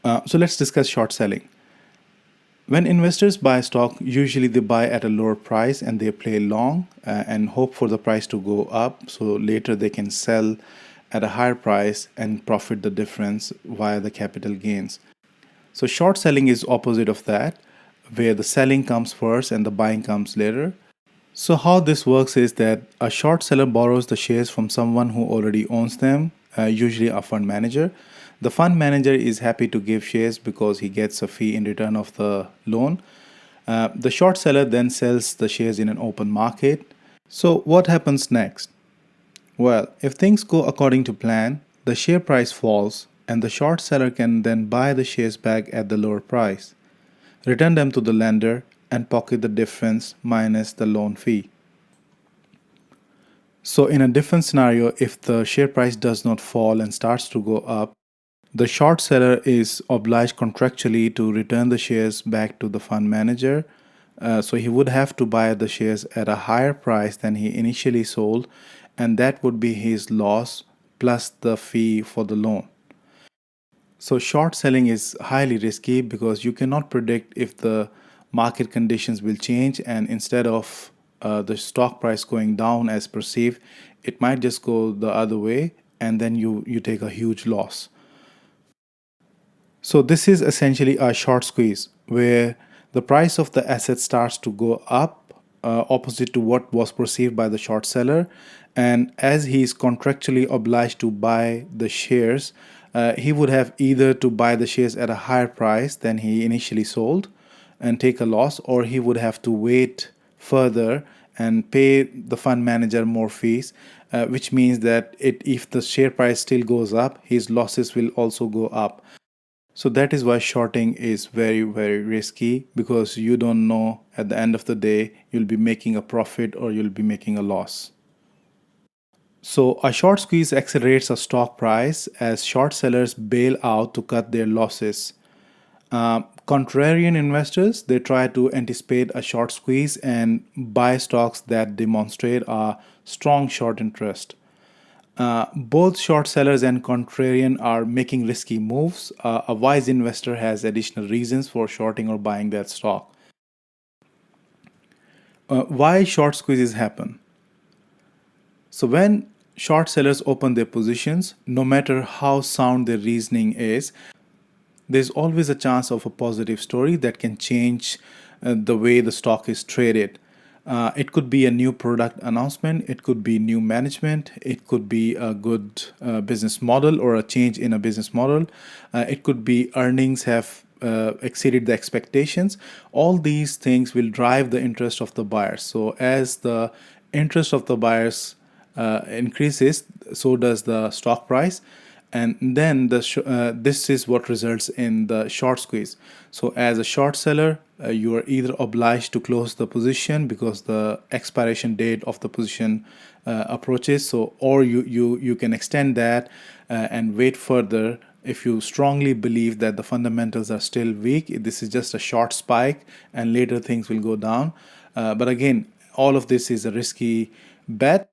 So let's discuss short selling. When investors buy stock, usually they buy at a lower price and they play long and hope for the price to go up so later they can sell at a higher price and profit the difference via the capital gains. So short selling is opposite of that, where the selling comes first and the buying comes later. So how this works is that a short seller borrows the shares from someone who already owns them, usually a fund manager. The fund manager is happy to give shares because he gets a fee in return of the loan. The short seller then sells the shares in an open market. So what happens next? Well, if things go according to plan, the share price falls and the short seller can then buy the shares back at the lower price, return them to the lender, and pocket the difference minus the loan fee. So, in a different scenario, if the share price does not fall and starts to go up, the short seller is obliged contractually to return the shares back to the fund manager. So, he would have to buy the shares at a higher price than he initially sold, and that would be his loss plus the fee for the loan. So, short selling is highly risky because you cannot predict if the market conditions will change, and instead of the stock price going down as perceived, it might just go the other way, and then you take a huge loss. So, this is essentially a short squeeze where the price of the asset starts to go up opposite to what was perceived by the short seller. And as he is contractually obliged to buy the shares, he would have either to buy the shares at a higher price than he initially sold and take a loss, or he would have to wait further and pay the fund manager more fees, which means that if the share price still goes up, his losses will also go up. So that is why shorting is very, very risky because you don't know at the end of the day you'll be making a profit or you'll be making a loss. So a short squeeze accelerates a stock price as short sellers bail out to cut their losses. Contrarian investors, they try to anticipate a short squeeze and buy stocks that demonstrate a strong short interest. Both short sellers and contrarian are making risky moves. A wise investor has additional reasons for shorting or buying that stock. Why short squeezes happen? So, when short sellers open their positions, no matter how sound their reasoning is, there's always a chance of a positive story that can change the way the stock is traded. It could be a new product announcement, it could be new management, it could be a good business model or a change in a business model, it could be earnings have exceeded the expectations. All these things will drive the interest of the buyers. So, as the interest of the buyers increases, so does the stock price, and then this is what results in the short squeeze. So as a short seller, you are either obliged to close the position because the expiration date of the position approaches, so or you can extend that and wait further if you strongly believe that the fundamentals are still weak. This is just a short spike and later things will go down. But again, all of this is a risky bet,